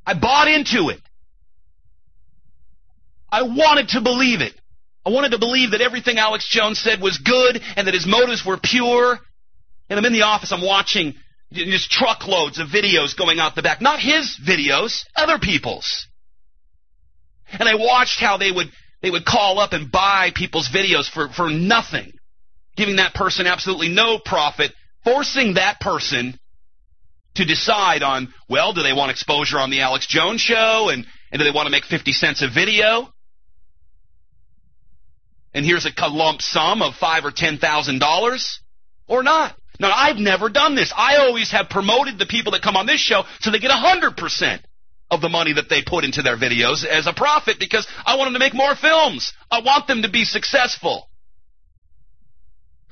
I bought into it. I wanted to believe it. I wanted to believe that everything Alex Jones said was good and that his motives were pure. And I'm in the office, I'm watching just truckloads of videos going out the back. Not his videos, other people's. And I watched how they would call up and buy people's videos for nothing, giving that person absolutely no profit, forcing that person to decide on, well, do they want exposure on the Alex Jones show, and do they want to make 50 cents a video? And here's a lump sum of $5,000 or $10,000, or not. Now, I've never done this. I always have promoted the people that come on this show so they get 100% of the money that they put into their videos as a profit, because I want them to make more films. I want them to be successful.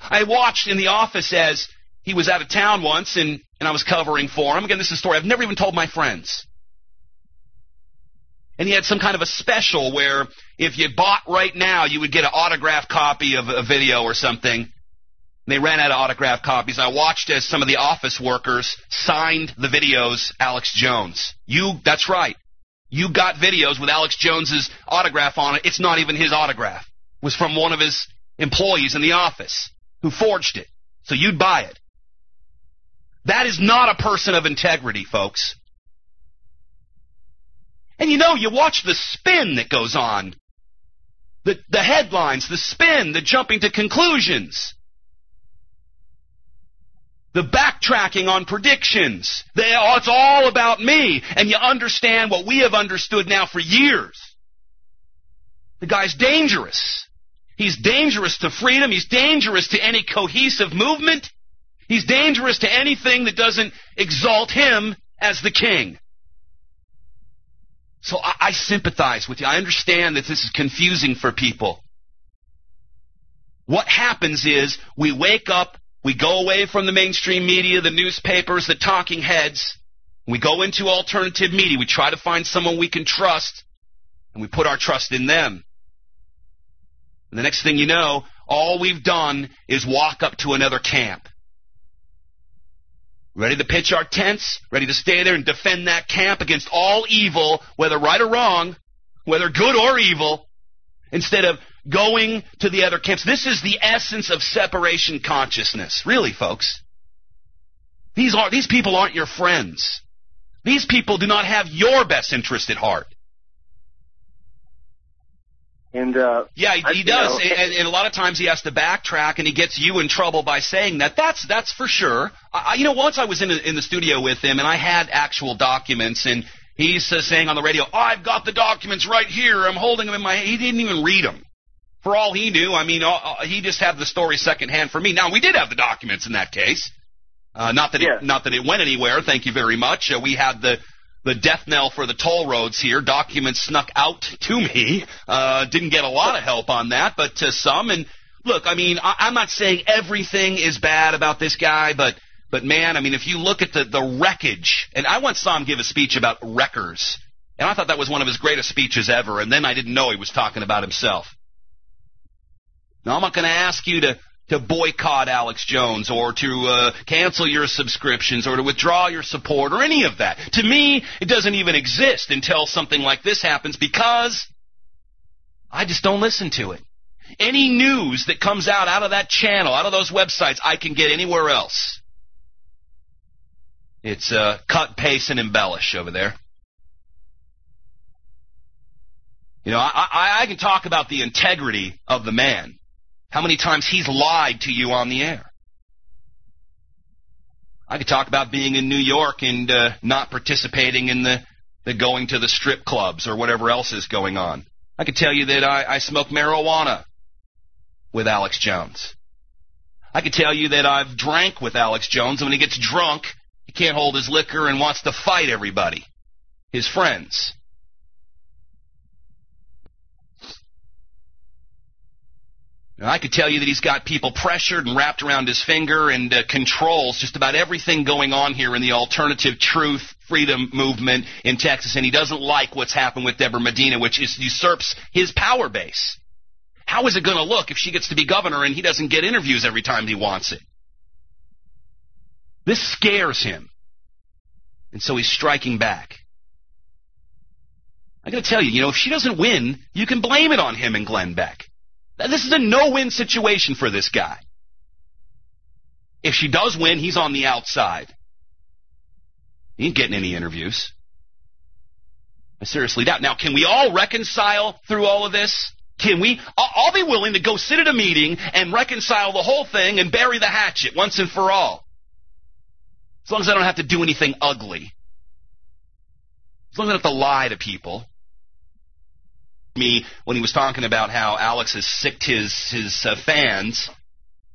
I watched in the office as he was out of town once, and I was covering for him. Again, this is a story I've never even told my friends. And he had some kind of a special where if you bought right now, you would get an autographed copy of a video or something. And they ran out of autographed copies. I watched as some of the office workers signed the videos Alex Jones. That's right. You got videos with Alex Jones's autograph on it. It's not even his autograph. It was from one of his employees in the office who forged it. So you'd buy it. That is not a person of integrity, folks. And you watch the spin that goes on. The headlines, the spin, the jumping to conclusions. The backtracking on predictions. It's all about me. And you understand what we have understood now for years. The guy's dangerous. He's dangerous to freedom. He's dangerous to any cohesive movement. He's dangerous to anything that doesn't exalt him as the king. So I sympathize with you. I understand that this is confusing for people. What happens is we wake up, we go away from the mainstream media, the newspapers, the talking heads. We go into alternative media. We try to find someone we can trust, and we put our trust in them. And the next thing you know, all we've done is walk up to another camp. Ready to pitch our tents, ready to stay there and defend that camp against all evil, whether right or wrong, whether good or evil, instead of going to the other camps. This is the essence of separation consciousness, really, folks. These people aren't your friends. These people do not have your best interest at heart. And yeah, he does, and a lot of times he has to backtrack, and he gets you in trouble by saying that. That's for sure. Once I was in the studio with him, and I had actual documents, and he's saying on the radio, "I've got the documents right here. I'm holding them in my hand." He didn't even read them. For all he knew, he just had the story secondhand for me. Now, we did have the documents in that case. Not that it went anywhere. Thank you very much. We had the death knell for the toll roads here. Documents snuck out to me. Didn't get a lot of help on that, but to some. And look, I'm not saying everything is bad about this guy, but man, if you look at the wreckage, and I once saw him give a speech about wreckers, and I thought that was one of his greatest speeches ever, and then I didn't know he was talking about himself. Now, I'm not going to ask you to boycott Alex Jones or to cancel your subscriptions or to withdraw your support or any of that. To me, it doesn't even exist until something like this happens, because I just don't listen to it. Any news that comes out of that channel, out of those websites, I can get anywhere else. It's cut, paste, and embellish over there. I can talk about the integrity of the man. How many times he's lied to you on the air. I could talk about being in New York and not participating in the going to the strip clubs or whatever else is going on. I could tell you that I smoke marijuana with Alex Jones. I could tell you that I've drank with Alex Jones, and when he gets drunk, he can't hold his liquor and wants to fight everybody, his friends. I could tell you that he's got people pressured and wrapped around his finger and controls just about everything going on here in the alternative truth freedom movement in Texas, and he doesn't like what's happened with Debra Medina, which usurps his power base. How is it going to look if she gets to be governor and he doesn't get interviews every time he wants it? This scares him, and so he's striking back. I got to tell you, if she doesn't win, you can blame it on him and Glenn Beck. This is a no-win situation for this guy. If she does win, he's on the outside. He ain't getting any interviews. I seriously doubt. Now, can we all reconcile through all of this? Can we? I'll be willing to go sit at a meeting and reconcile the whole thing and bury the hatchet once and for all. As long as I don't have to do anything ugly. As long as I don't have to lie to people. Me, when he was talking about how Alex has sicked his fans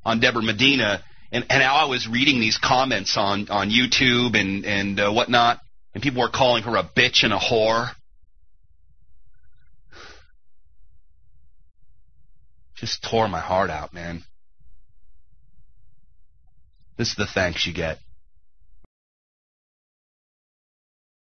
on Debra Medina, and how I was reading these comments on YouTube and whatnot, and people were calling her a bitch and a whore. Just tore my heart out, man. This is the thanks you get.